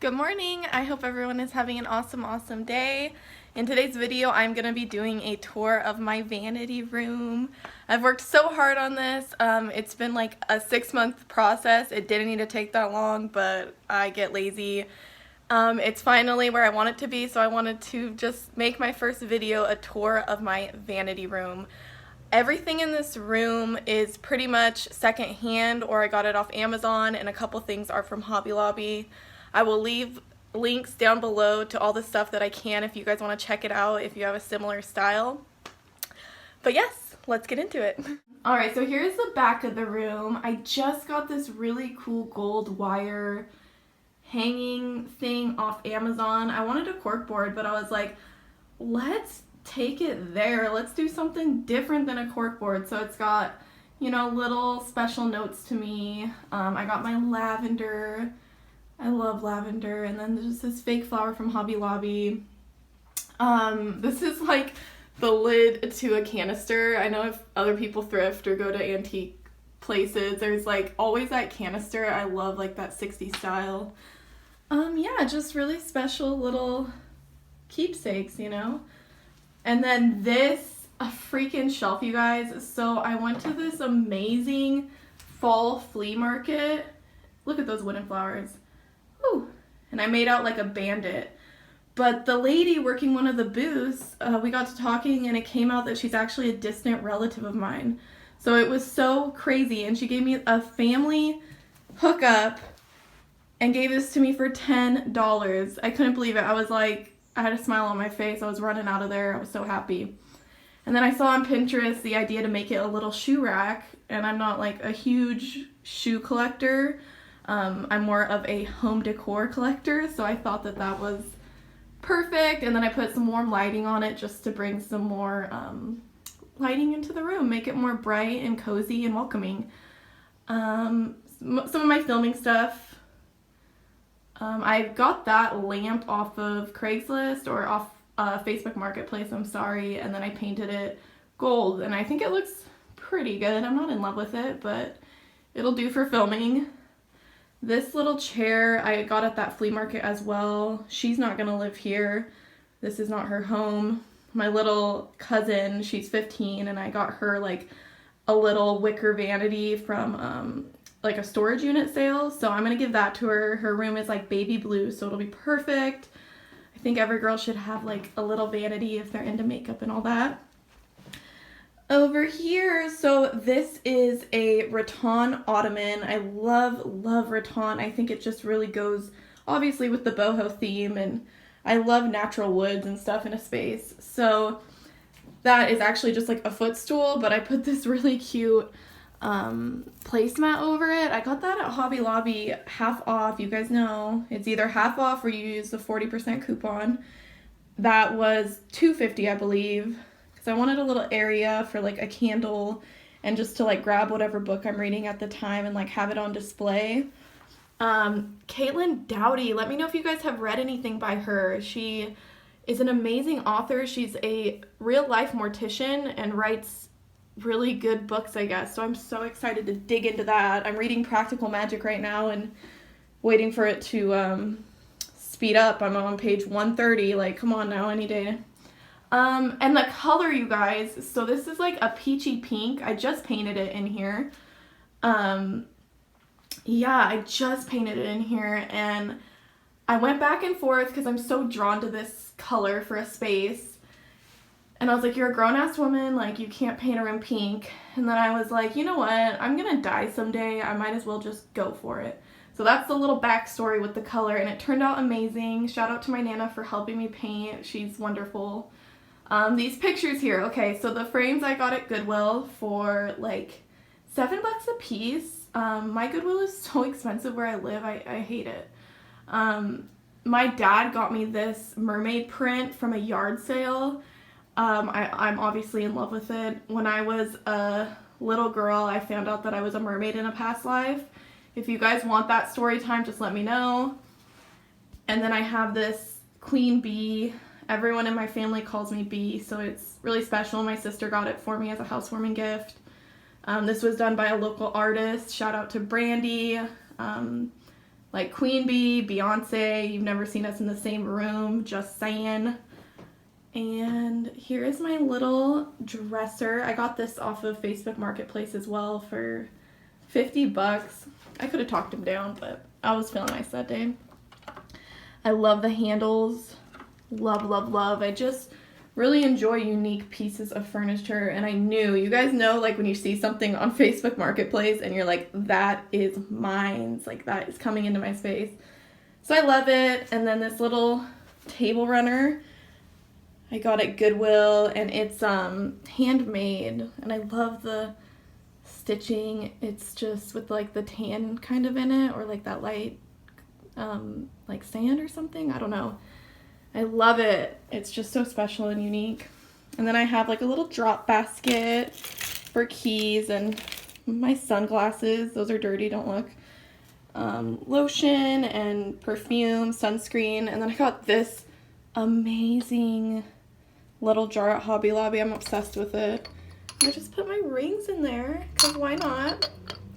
Good morning. I hope everyone is having an awesome day. In today's video, I'm going to be doing a tour of my vanity room. I've worked so hard on this. It's been like a 6-month process. It didn't need to take that long, but I get lazy. It's finally where I want it to be, so I wanted to just make my first video a tour of my vanity room. Everything in this room is pretty much secondhand, or I got it off Amazon, and a couple things are from Hobby Lobby. I will leave links down below to all the stuff that I can if you guys want to check it out if you have a similar style. But yes, let's get into it. Alright, so here's the back of the room. I just got this really cool gold wire hanging thing off Amazon. I wanted a corkboard, but I was like, let's take it there. Let's do something different than a corkboard. So it's got, you know, little special notes to me. I got my lavender. I love lavender. And then there's this fake flower from Hobby Lobby. This is like the lid to a canister. I know if other people thrift or go to antique places, there's like always that canister. I love like that 60s style. Yeah, just really special little keepsakes, you know? And then this, a freaking shelf, you guys. So I went to this amazing fall flea market. Look at those wooden flowers. Ooh. And I made out like a bandit. But the lady working one of the booths, we got to talking and it came out that she's actually a distant relative of mine. So it was so crazy. And she gave me a family hookup and gave this to me for $10. I couldn't believe it. I was like, I had a smile on my face. I was running out of there. I was so happy. And then I saw on Pinterest the idea to make it a little shoe rack. And I'm not like a huge shoe collector. I'm more of a home decor collector, so I thought that that was perfect. And then I put some warm lighting on it just to bring some more lighting into the room, make it more bright and cozy and welcoming. Some of my filming stuff. I got that lamp off of Craigslist or off Facebook Marketplace, I'm sorry, and then I painted it gold, and I think it looks pretty good. I'm not in love with it, but it'll do for filming. This little chair I got at that flea market as well. She's not gonna live here. This is not her home. My little cousin, she's 15, and I got her like a little wicker vanity from like a storage unit sale. So I'm gonna give that to her. Her room is like baby blue, so it'll be perfect. I think every girl should have like a little vanity if they're into makeup and all that. Over here, so this is a Rattan Ottoman. I love rattan. I think it just really goes obviously with the boho theme, and I love natural woods and stuff in a space. So that is actually just like a footstool, but I put this really cute placemat over it. I got that at Hobby Lobby half off. You guys know it's either half off or you use the 40% coupon. That was $2.50, I believe. I wanted a little area for like a candle and just to like grab whatever book I'm reading at the time and like have it on display. Caitlin Dowdy, let me know if you guys have read anything by her. She is an amazing author. She's a real life mortician and writes really good books, I guess. So I'm so excited to dig into that. I'm reading Practical Magic right now and waiting for it to speed up. I'm on page 130. Like, come on now, any day. And the color, you guys, so this is like a peachy pink. I just painted it in here. Yeah, I just painted it in here, and I went back and forth because I'm so drawn to this color for a space. And I was like, you're a grown-ass woman, like, you can't paint a room pink. And then I was like, you know what, I'm gonna die someday. I might as well just go for it. So that's the little backstory with the color, and it turned out amazing. Shout out to my Nana for helping me paint. She's wonderful. These pictures here, okay, so the frames I got at Goodwill for like $7 a piece. My Goodwill is so expensive where I live, I hate it. My dad got me this mermaid print from a yard sale. I'm obviously in love with it. When I was a little girl, I found out that I was a mermaid in a past life. If you guys want that story time, just let me know. And then I have this queen bee. Everyone in my family calls me Bee, so it's really special. My sister got it for me as a housewarming gift. This was done by a local artist. Shout out to Brandy. like Queen Bee, Beyonce. You've never seen us in the same room, just saying. And here is my little dresser. I got this off of Facebook Marketplace as well for 50 bucks. I could have talked him down, but I was feeling nice that day. I love the handles. Love, love, love. I just really enjoy unique pieces of furniture, and I knew, you guys know, like when you see something on Facebook Marketplace and you're like, that is mine, like that is coming into my space. So I love it. And then this little table runner I got at Goodwill, and it's handmade, and I love the stitching. It's just with like the tan kind of in it, or like that light like sand or something, I don't know. I love it. It's just so special and unique. And then I have like a little drop basket for keys and my sunglasses. Those are dirty, don't look. Lotion and perfume, sunscreen. And then I got this amazing little jar at Hobby Lobby. I'm obsessed with it. I just put my rings in there because why not?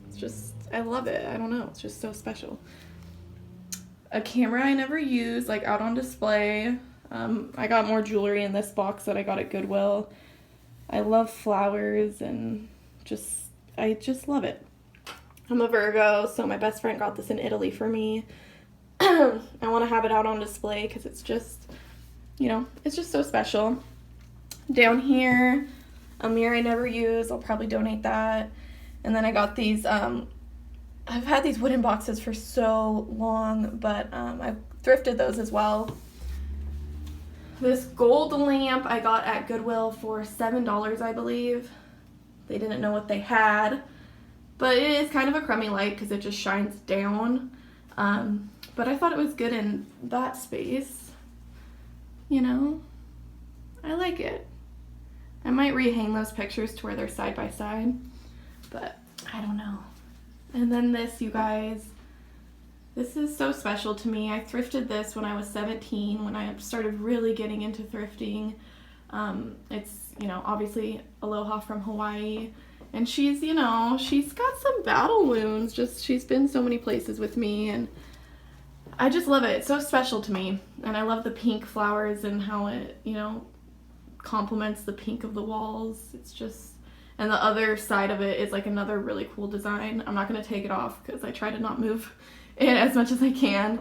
It's just, I love it. I don't know. It's just so special. A camera I never use, like out on display. I got more jewelry in this box that I got at Goodwill. I love flowers and I just love it. I'm a Virgo, so my best friend got this in Italy for me. I want to have it out on display because it's just, you know, it's just so special. Down here, a mirror I never use. I'll probably donate that. And then I got these, I've had these wooden boxes for so long, but I've thrifted those as well. This gold lamp I got at Goodwill for $7, I believe. They didn't know what they had, but it is kind of a crummy light because it just shines down. But I thought it was good in that space. You know, I like it. I might rehang those pictures to where they're side by side, but I don't know. And then this, you guys, this is so special to me. I thrifted this when I was 17, when I started really getting into thrifting. It's, you know, obviously Aloha from Hawaii. And she's, you know, she's got some battle wounds. Just, she's been so many places with me, and I just love it. It's so special to me. And I love the pink flowers and how it, you know, complements the pink of the walls. It's just... And the other side of it is like another really cool design. I'm not going to take it off because I try to not move it as much as I can.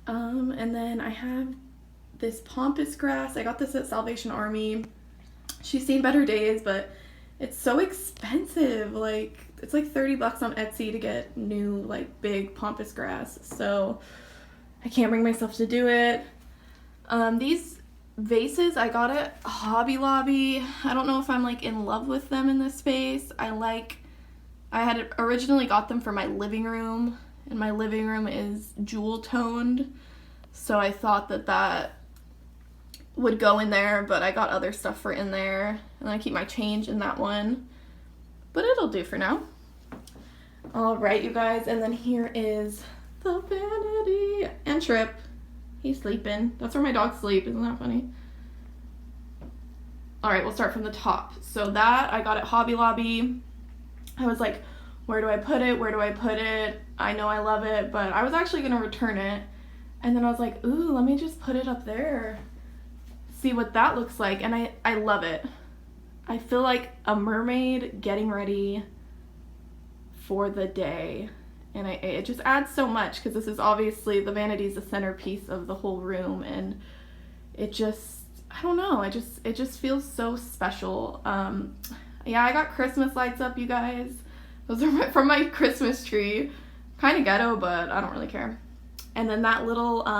And then I have this pampas grass. I got this at Salvation Army. She's seen better days, but it's so expensive. Like, it's like 30 bucks on Etsy to get new, like, big pampas grass. So I can't bring myself to do it. These vases I got at Hobby Lobby. I don't know if I'm like in love with them in this space. I had originally got them for my living room, and my living room is jewel toned, so I thought that would go in there, but I got other stuff for in there, and I keep my change in that one, but it'll do for now. All right, you guys, and then here is the Vanity and Trip. He's sleeping. That's where my dogs sleep. Isn't that funny? All right, we'll start from the top. So that I got at Hobby Lobby. I was like, where do I put it? Where do I put it? I know I love it, but I was actually going to return it. And then I was like, ooh, let me just put it up there. See what that looks like. And I love it. I feel like a mermaid getting ready for the day. And it just adds so much because this is obviously, the vanity is the centerpiece of the whole room, and it just, I don't know, it just feels so special. Yeah, I got Christmas lights up, you guys. Those are from my Christmas tree. Kind of ghetto, but I don't really care. And then that little, oh,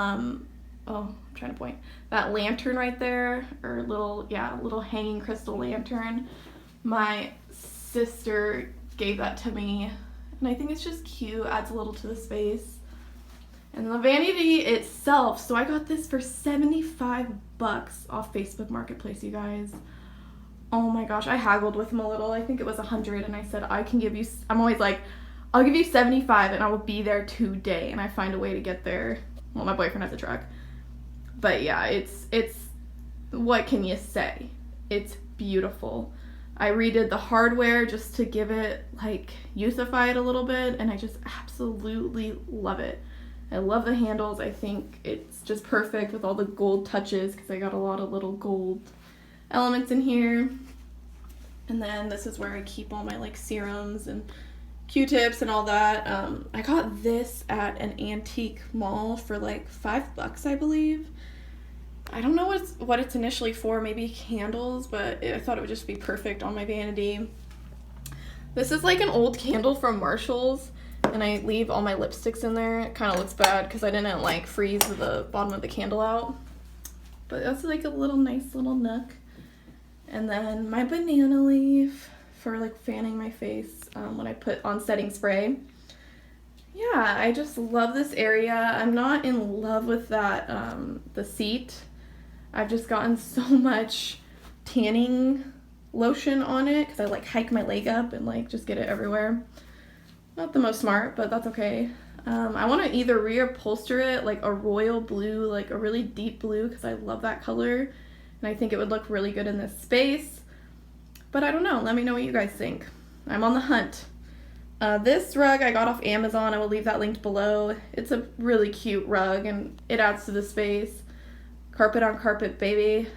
I'm trying to point, that lantern right there, or little hanging crystal lantern. My sister gave that to me. And I think it's just cute, adds a little to the space. And the vanity itself, so I got this for 75 bucks off Facebook Marketplace, you guys. Oh my gosh, I haggled with him a little. I think it was 100, and I said, I can give you, I'm always like, I'll give you 75 and I will be there today. And I find a way to get there. Well, my boyfriend has a truck. But yeah, it's what can you say? It's beautiful. I redid the hardware just to give it, like, youthify it a little bit, and I just absolutely love it. I love the handles. I think it's just perfect with all the gold touches because I got a lot of little gold elements in here. And then this is where I keep all my like serums and Q-tips and all that. I got this at an antique mall for like $5, I believe. I don't know what it's initially for, maybe candles, but I thought it would just be perfect on my vanity. This is like an old candle from Marshall's, and I leave all my lipsticks in there. It kind of looks bad because I didn't like freeze the bottom of the candle out. But that's like a nice little nook. And then my banana leaf for like fanning my face when I put on setting spray. Yeah, I just love this area. I'm not in love with that, the seat. I've just gotten so much tanning lotion on it because I like hike my leg up and like just get it everywhere. Not the most smart, but that's okay. I want to either reupholster it like a royal blue, like a really deep blue, because I love that color and I think it would look really good in this space. But I don't know. Let me know what you guys think. I'm on the hunt. This rug I got off Amazon. I will leave that linked below. It's a really cute rug and it adds to the space. Carpet on carpet, baby.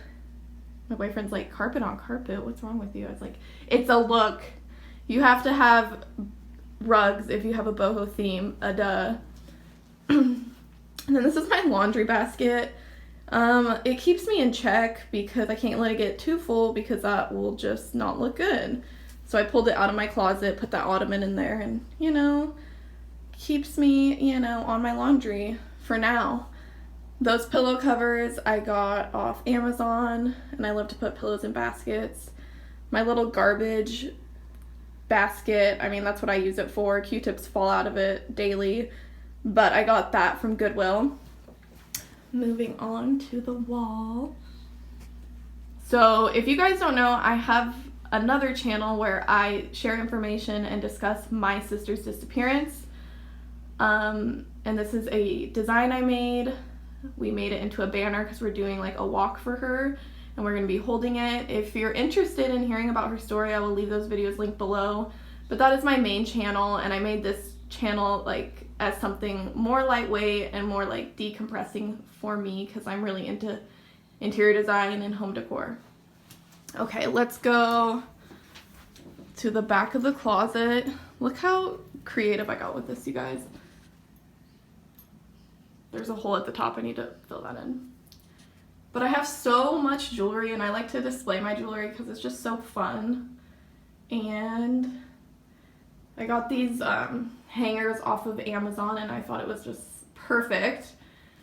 My boyfriend's like, carpet on carpet? What's wrong with you? I was like, it's a look. You have to have rugs if you have a boho theme. Duh. And then this is my laundry basket. It keeps me in check because I can't let it get too full because that will just not look good. So I pulled it out of my closet, put that ottoman in there, and, you know, keeps me, you know, on my laundry for now. Those pillow covers I got off Amazon, and I love to put pillows in baskets. My little garbage basket, I mean, that's what I use it for. Q-tips fall out of it daily, but I got that from Goodwill. Moving on to the wall. So if you guys don't know, I have another channel where I share information and discuss my sister's disappearance. And this is a design I made. We made it into a banner because we're doing like a walk for her and we're going to be holding it. If you're interested in hearing about her story, I will leave those videos linked below. But that is my main channel, and I made this channel like as something more lightweight and more like decompressing for me because I'm really into interior design and home decor. Okay, let's go to the back of the closet. Look how creative I got with this, you guys. There's a hole at the top. I need to fill that in. But I have so much jewelry, and I like to display my jewelry because it's just so fun. And I got these hangers off of Amazon, and I thought it was just perfect.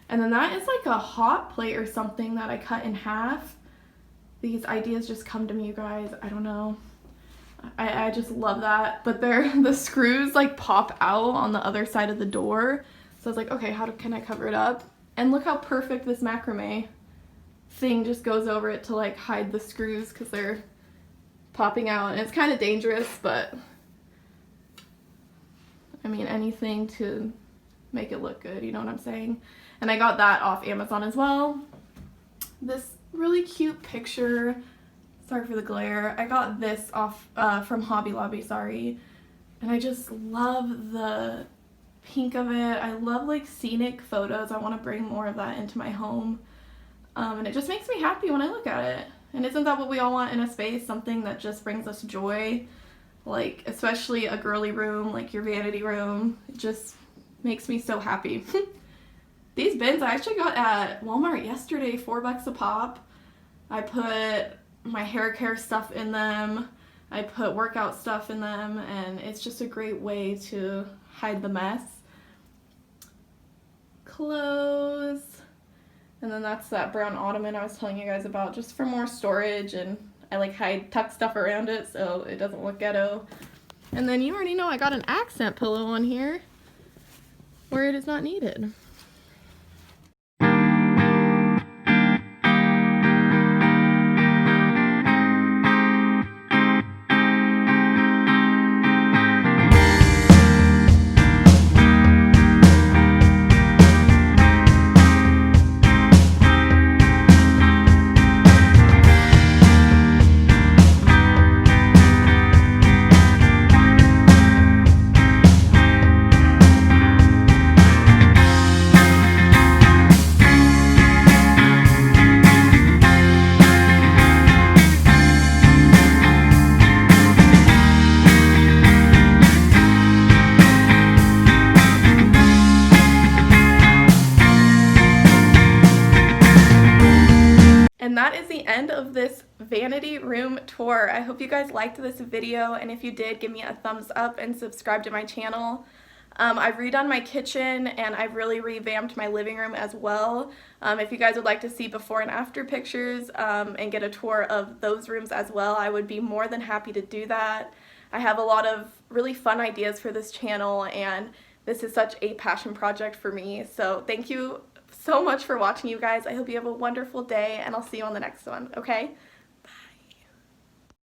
And then that is like a hot plate or something that I cut in half. These ideas just come to me, you guys. I don't know. I just love that. But the screws like pop out on the other side of the door. So I was like, okay, can I cover it up? And look how perfect this macrame thing just goes over it to like hide the screws because they're popping out. And it's kind of dangerous, but I mean, anything to make it look good, you know what I'm saying? And I got that off Amazon as well. This really cute picture, sorry for the glare, I got this off from Hobby Lobby, sorry. And I just love the pink of it. I love like scenic photos. I want to bring more of that into my home. And it just makes me happy when I look at it. And isn't that what we all want in a space? Something that just brings us joy. Like, especially a girly room, like your vanity room. It just makes me so happy. These bins I actually got at Walmart yesterday, $4 a pop. I put my hair care stuff in them. I put workout stuff in them, and it's just a great way to hide the mess. Clothes. And then that's that brown ottoman I was telling you guys about, just for more storage, and I like tuck stuff around it so it doesn't look ghetto. And then you already know I got an accent pillow on here where it is not needed. And that is the end of this vanity room tour. I hope you guys liked this video, and if you did, give me a thumbs up and subscribe to my channel. I've redone my kitchen and I've really revamped my living room as well. If you guys would like to see before and after pictures and get a tour of those rooms as well, I would be more than happy to do that. I have a lot of really fun ideas for this channel, and this is such a passion project for me. So thank you so much for watching, you guys. I hope you have a wonderful day, and I'll see you on the next one, okay?